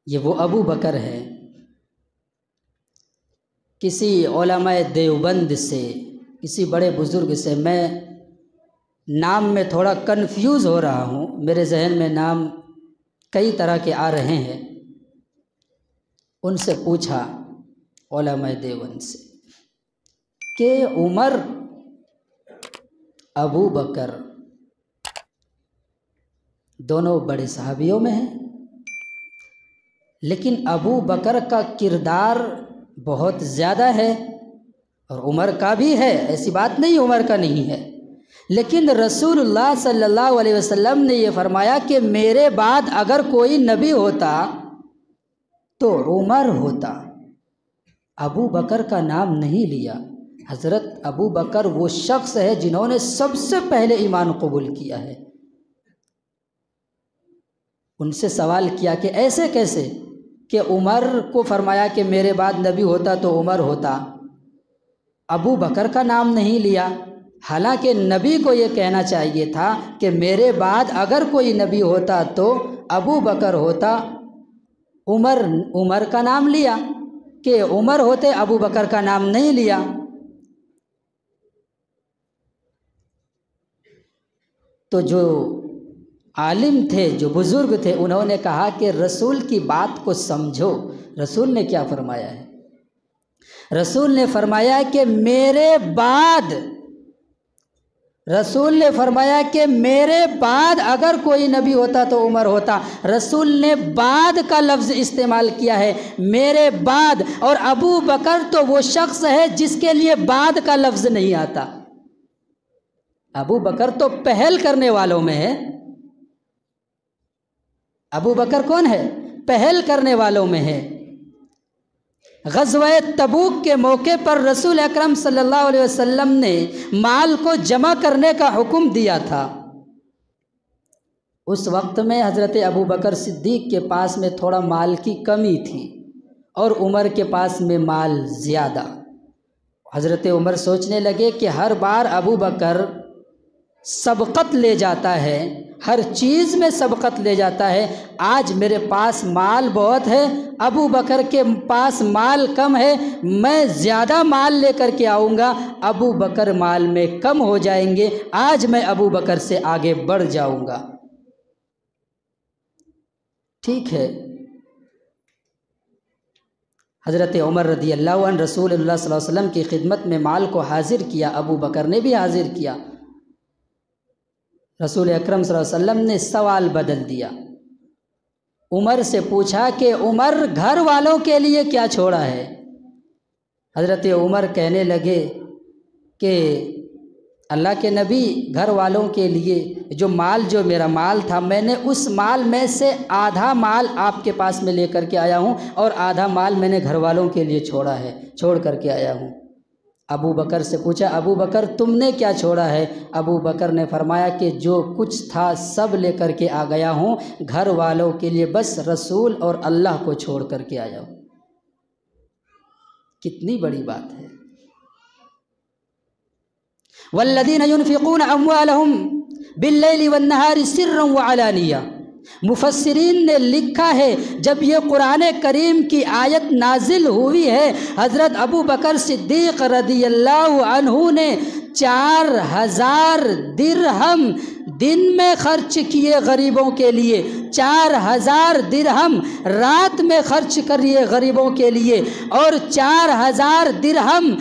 ये वो अबू बकर है। किसी उलमाए देवबंद से, किसी बड़े बुज़ुर्ग से, मैं नाम में थोड़ा कंफ्यूज हो रहा हूँ, मेरे जहन में नाम कई तरह के आ रहे हैं, उनसे पूछा उलमाए देवबंद से कि उमर, अबू बकर दोनों बड़े सहाबियों में हैं, लेकिन अबू बकर का किरदार बहुत ज़्यादा है और उमर का भी है, ऐसी बात नहीं उमर का नहीं है। लेकिन रसूलुल्लाह सल्लल्लाहु अलैहि वसल्लम ने ये फरमाया कि मेरे बाद अगर कोई नबी होता तो उमर होता। अबू बकर का नाम नहीं लिया। हज़रत अबू बकर वो शख्स है जिन्होंने सबसे पहले ईमान कबूल किया है। उनसे सवाल किया कि ऐसे कैसे, कि उमर को फरमाया कि मेरे बाद नबी होता तो उमर होता, अबू बकर का नाम नहीं लिया। हालांकि नबी को ये कहना चाहिए था कि मेरे बाद अगर कोई नबी होता तो अबू बकर होता। उमर का नाम लिया कि उमर होते, अबू बकर का नाम नहीं लिया। तो जो आलिम थे, जो बुज़ुर्ग थे, उन्होंने कहा कि रसूल की बात को समझो। रसूल ने क्या फरमाया है? रसूल ने फरमाया कि मेरे बाद, रसूल ने फरमाया कि मेरे बाद अगर कोई नबी होता तो उमर होता। रसूल ने बाद का लफ्ज़ इस्तेमाल किया है, मेरे बाद। और अबू बकर तो वो शख्स है जिसके लिए बाद का लफ्ज़ नहीं आता। अबू बकर तो पहल करने वालों में है। अबू बकर कौन है? पहल करने वालों में है। ग़ज़वा तबूक के मौके पर रसूल अकरम सल्लल्लाहु अलैहि वसल्लम ने माल को जमा करने का हुक्म दिया था। उस वक्त में हज़रत अबू बकर सिद्दीक़ के पास में थोड़ा माल की कमी थी और उमर के पास में माल ज़्यादा। हज़रत उमर सोचने लगे कि हर बार अबू बकर सबक़त ले जाता है, हर चीज़ में सबक़त ले जाता है, आज मेरे पास माल बहुत है, अबू बकर के पास माल कम है, मैं ज़्यादा माल लेकर के आऊँगा, अबू बकर माल में कम हो जाएंगे, आज मैं अबू बकर से आगे बढ़ जाऊँगा। ठीक है। हज़रत उमर रदी अल्लाह अन्हु रसूलुल्लाह सल्लल्लाहु अलैहि वसल्लम की खिदमत में माल को हाजिर किया, अबू बकर ने भी हाजिर किया। रसूल अकरम सल्लल्लाहु अलैहि वसल्लम ने सवाल बदल दिया, उमर से पूछा कि उमर घर वालों के लिए क्या छोड़ा है? हज़रत उमर कहने लगे कि अल्लाह के नबी, घर वालों के लिए जो मेरा माल था, मैंने उस माल में से आधा माल आपके पास में लेकर के आया हूँ और आधा माल मैंने घर वालों के लिए छोड़ करके आया हूँ। अबू बकर से पूछा, अबू बकर तुमने क्या छोड़ा है? अबू बकर ने फरमाया कि जो कुछ था सब लेकर के आ गया हूँ, घर वालों के लिए बस रसूल और अल्लाह को छोड़ करके आया हूँ। कितनी बड़ी बात है। वल्लज़ीना युनफ़िक़ूना अम्वालहुम बिल्लैलि वन्नहारि सिर्रन व अलानिया। मुफस्सिरीन ने लिखा है, जब ये कुरान करीम की आयत नाजिल हुई है, हज़रत अबू बकर सिद्दीक़ रदियल्लाहु अन्हु ने 4000 दिरहम दिन में खर्च किए गरीबों के लिए, 4000 दिरहम रात में खर्च करिए गरीबों के लिए, और 4000 दिरहम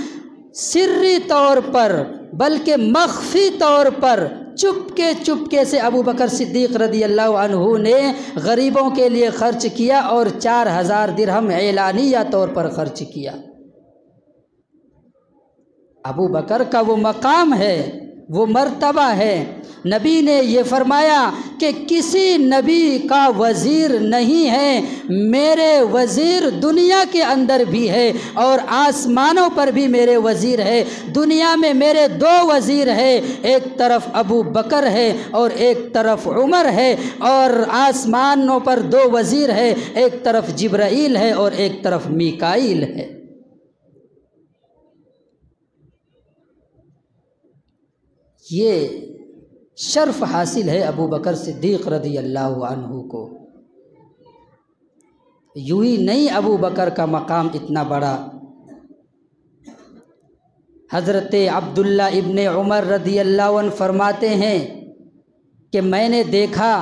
सिर्री तौर पर, बल्कि मख्फी तौर पर चुपके से अबू बकर सिद्दीक़ रदियल्लाहु अन्हु ने गरीबों के लिए खर्च किया और 4000 दिरहम एलानिया तौर पर खर्च किया। अबू बकर का वो मकाम है, वो मर्तबा है। नबी ने ये फरमाया कि किसी नबी का वज़ीर नहीं है, मेरे वज़ीर दुनिया के अंदर भी है और आसमानों पर भी मेरे वज़ीर है। दुनिया में मेरे 2 वज़ीर है, एक तरफ अबू बकर है और एक तरफ उमर है, और आसमानों पर 2 वज़ीर है, एक तरफ जिब्राईल है और एक तरफ मीकाईल है। ये शर्फ हासिल है अबू बकर सिद्दीक़ रदियल्लाहु अन्हु को। यूं ही नहीं अबू बकर का मकाम इतना बड़ा। हज़रत अब्दुल्ला इब्ने उमर रदियल्लाहु अन्हु फरमाते हैं कि मैंने देखा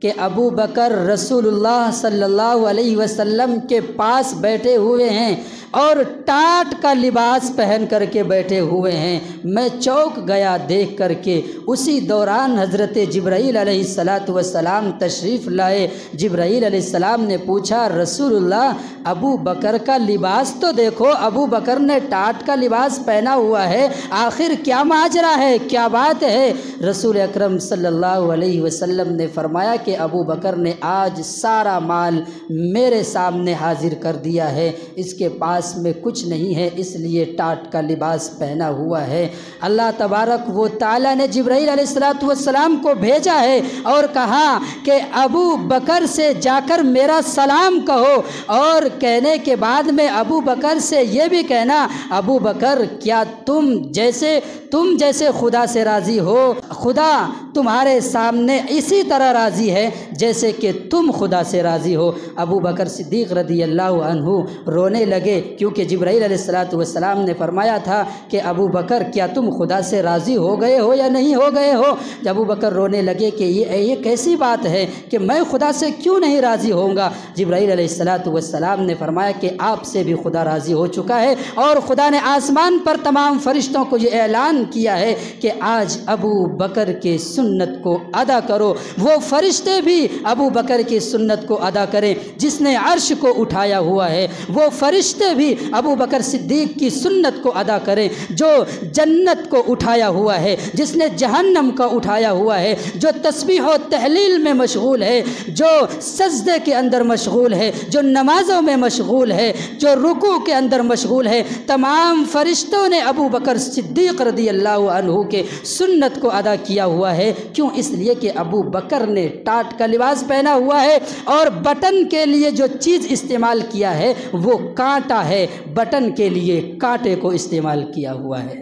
कि अबू बकर रसूलुल्लाह सल्लल्लाहु अलैहि वसल्लम के पास बैठे हुए हैं और टाट का लिबास पहन करके बैठे हुए हैं। मैं चौंक गया देख करके। उसी दौरान हज़रत जिब्राईल अलैहिस्सलातु वस्सलाम तशरीफ़ लाए। जिब्राईल अलैहिस्सलाम ने पूछा, रसूलुल्लाह अबू बकर का लिबास तो देखो, अबू बकर ने टाट का लिबास पहना हुआ है, आखिर क्या माजरा है, क्या बात है? रसूल अकरम सल्लल्लाहु अलैहि वसल्लम ने फरमाया कि अबू बकर ने आज सारा माल मेरे सामने हाजिर कर दिया है, इसके पास में कुछ नहीं है, इसलिए टाट का लिबास पहना हुआ है। अल्लाह तबारक व तआला ने जिब्राईल अलैहिस्सलातु वस्सलाम को भेजा है और कहा कि अबू बकर से जाकर मेरा सलाम कहो, और कहने के बाद में अबू बकर से ये भी कहना, अबू बकर क्या तुम जैसे खुदा से राज़ी हो, खुदा तुम्हारे सामने इसी तरह राज़ी है जैसे कि तुम खुदा से राज़ी हो। अबू बकर सिद्दीक़ रदियल्लाहु अन्हु रोने लगे, क्योंकि जिब्राईल अलैहिस्सलातु वस्सलाम ने फरमाया था कि अबू बकर क्या तुम खुदा से राज़ी हो गए हो या नहीं हो गए हो? अबू बकर रोने लगे कि ये कैसी बात है कि मैं खुदा से क्यों नहीं राज़ी होऊंगा? जिब्राईल अलैहिस्सलातु वस्सलाम ने फरमाया कि आपसे भी खुदा राज़ी हो चुका है, और खुदा ने आसमान पर तमाम फरिश्तों को ये ऐलान किया है कि आज अबू बकर के सुन्नत को अदा करो। वो फरिश्ते भी अबू बकर की सुन्नत को अदा करें जिसने अर्श को उठाया हुआ है, वो फरिश्ते भी अबू बकर सिद्दीक़ की सुन्नत को अदा करें जो जन्नत को उठाया हुआ है, जिसने जहन्नम को उठाया हुआ है, जो तस्बीह और तहलील में मशगूल है, जो सजदे के अंदर मशगूल है, जो नमाज़ों में मशगूल है, जो रुकू के अंदर मशगूल है। तमाम फरिश्तों ने अबू बकर सिद्दीक़ रदियल्लाहु अन्हु के सुन्नत को अदा किया हुआ है। क्यों? इसलिए कि अबू बकर ने टाट का लिबास पहना हुआ है और बटन के लिए जो चीज़ इस्तेमाल किया है वो कांटा है, बटन के लिए कांटे को इस्तेमाल किया हुआ है।